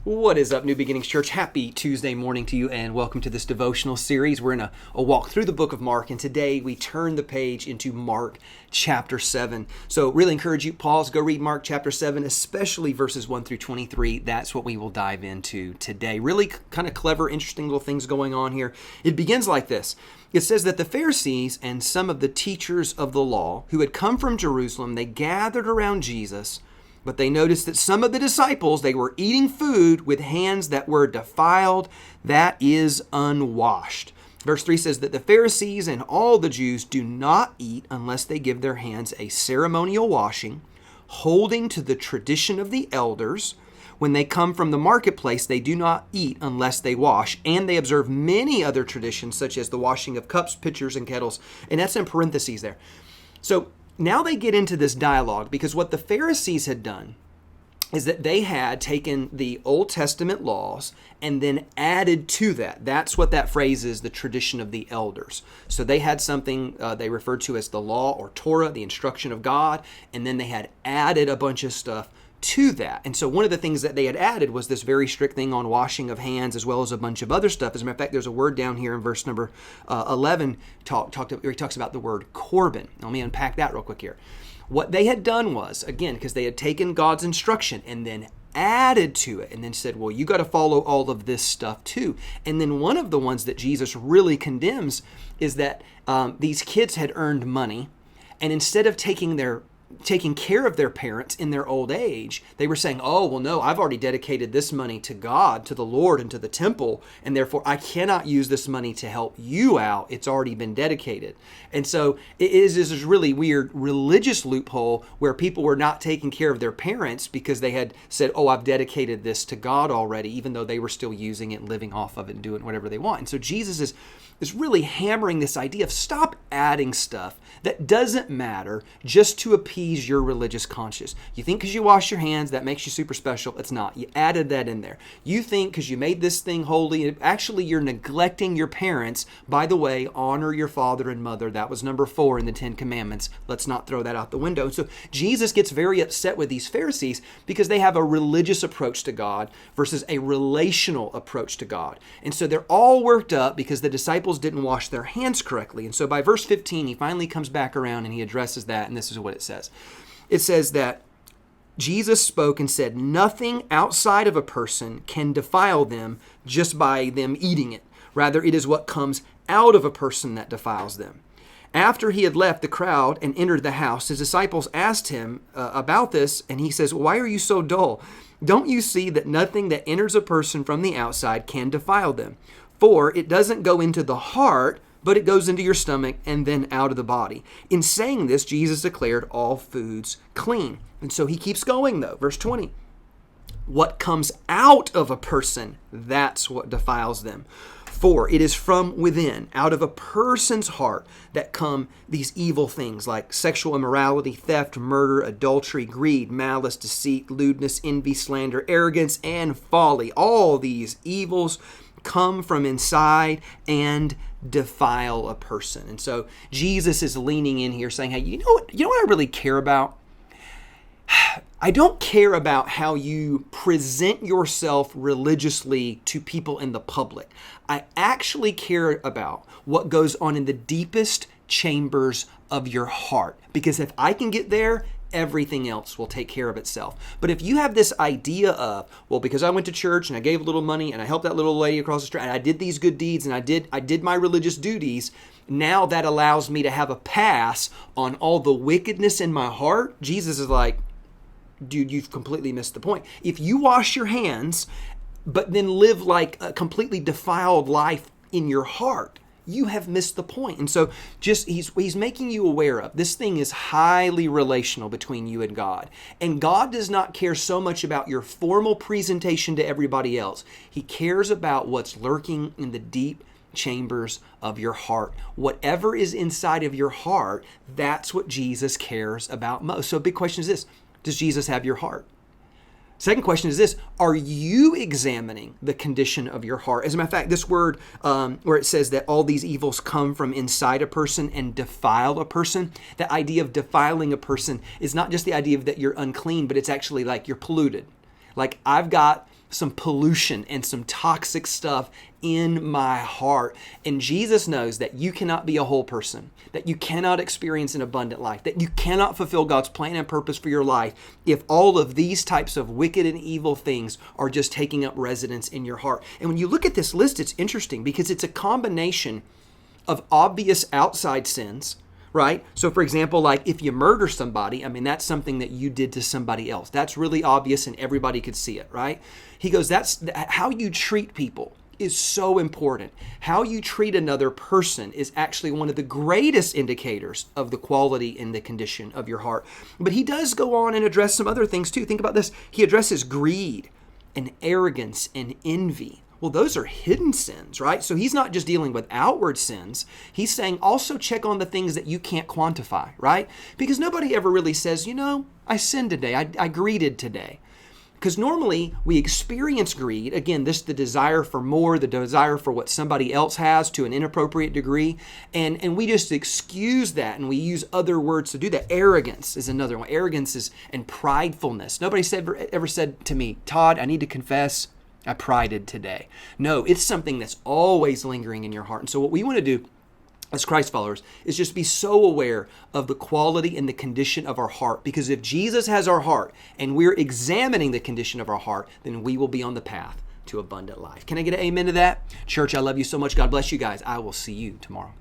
What is up, New Beginnings Church? Happy Tuesday morning to you, and welcome to this devotional series. We're in a walk through the book of Mark, and today we turn the page into Mark chapter 7. So really encourage you, pause, go read Mark chapter 7, especially verses 1 through 23. That's what we will dive into today. Really kind of clever, interesting little things going on here. It begins like this. It says that the Pharisees and some of the teachers of the law who had come from Jerusalem, they gathered around Jesus. But they noticed that some of the disciples, they were eating food with hands that were defiled, that is, unwashed. Verse 3 says that the Pharisees and all the Jews do not eat unless they give their hands a ceremonial washing, holding to the tradition of the elders. When they come from the marketplace, they do not eat unless they wash, and they observe many other traditions, such as the washing of cups, pitchers, and kettles. And that's in parentheses there. So now they get into this dialogue because what the Pharisees had done is that they had taken the Old Testament laws and then added to that. That's what that phrase is, the tradition of the elders. So they had something they referred to as the law or Torah, the instruction of God, and then they had added a bunch of stuff to that. And so one of the things that they had added was this very strict thing on washing of hands, as well as a bunch of other stuff. As a matter of fact, there's a word down here in verse number 11, he talks about the word Corban. Let me unpack that real quick here. What they had done was, again, because they had taken God's instruction and then added to it and then said, well, you got to follow all of this stuff too. And then one of the ones that Jesus really condemns is that these kids had earned money, and instead of taking care of their parents in their old age, they were saying, oh, well, no, I've already dedicated this money to God, to the Lord, and to the temple, and therefore I cannot use this money to help you out. It's already been dedicated. And so it is this really weird religious loophole where people were not taking care of their parents because they had said, oh, I've dedicated this to God already, even though they were still using it and living off of it and doing whatever they want. And so Jesus is really hammering this idea of stop adding stuff that doesn't matter just to appease your religious conscience. You think because you wash your hands, that makes you super special. It's not. You added that in there. You think because you made this thing holy, actually you're neglecting your parents. By the way, honor your father and mother. That was number 4 in the 10 Commandments. Let's not throw that out the window. And so Jesus gets very upset with these Pharisees because they have a religious approach to God versus a relational approach to God. And so they're all worked up because the disciples didn't wash their hands correctly. And so by verse 15, he finally comes back around and he addresses that, and this is what it says. It says that Jesus spoke and said, nothing outside of a person can defile them just by them eating it. Rather, it is what comes out of a person that defiles them. After he had left the crowd and entered the house, his disciples asked him about this, and he says, why are you so dull? Don't you see that nothing that enters a person from the outside can defile them? For it doesn't go into the heart, but it goes into your stomach and then out of the body. In saying this, Jesus declared all foods clean. And so he keeps going though. Verse 20. What comes out of a person, that's what defiles them. For it is from within, out of a person's heart, that come these evil things like sexual immorality, theft, murder, adultery, greed, malice, deceit, lewdness, envy, slander, arrogance, and folly. All these evils come from inside and defile a person. And so Jesus is leaning in here saying, hey, you know what I really care about? I don't care about how you present yourself religiously to people in the public. I actually care about what goes on in the deepest chambers of your heart. Because if I can get there, everything else will take care of itself. But if you have this idea of, well, because I went to church and I gave a little money and I helped that little lady across the street and I did these good deeds and I did my religious duties, now that allows me to have a pass on all the wickedness in my heart. Jesus is like, dude, you've completely missed the point. If you wash your hands, but then live like a completely defiled life in your heart, you have missed the point. And so just he's making you aware of this thing is highly relational between you and God. And God does not care so much about your formal presentation to everybody else. He cares about what's lurking in the deep chambers of your heart. Whatever is inside of your heart, that's what Jesus cares about most. So a big question is this: does Jesus have your heart? Second question is this: are you examining the condition of your heart? As a matter of fact, this word where it says that all these evils come from inside a person and defile a person, the idea of defiling a person is not just the idea of that you're unclean, but it's actually like you're polluted. Like I've got some pollution and some toxic stuff in my heart. And Jesus knows that you cannot be a whole person, that you cannot experience an abundant life, that you cannot fulfill God's plan and purpose for your life if all of these types of wicked and evil things are just taking up residence in your heart. And when you look at this list, it's interesting because it's a combination of obvious outside sins, right? So for example, like if you murder somebody, I mean, that's something that you did to somebody else. That's really obvious and everybody could see it, right? He goes, that's how you treat people is so important. How you treat another person is actually one of the greatest indicators of the quality and the condition of your heart. But he does go on and address some other things too. Think about this. He addresses greed and arrogance and envy. Well, those are hidden sins, right? So he's not just dealing with outward sins. He's saying also check on the things that you can't quantify, right? Because nobody ever really says, I sinned today. I greeded today. Because normally we experience greed, again, the desire for more, the desire for what somebody else has to an inappropriate degree, and we just excuse that and we use other words to do that. Arrogance is another one. Arrogance and pridefulness. Nobody ever said to me, Todd, I need to confess, I prided today. No, it's something that's always lingering in your heart. And so what we want to do as Christ followers is just be so aware of the quality and the condition of our heart. Because if Jesus has our heart and we're examining the condition of our heart, then we will be on the path to abundant life. Can I get an amen to that? Church, I love you so much. God bless you guys. I will see you tomorrow.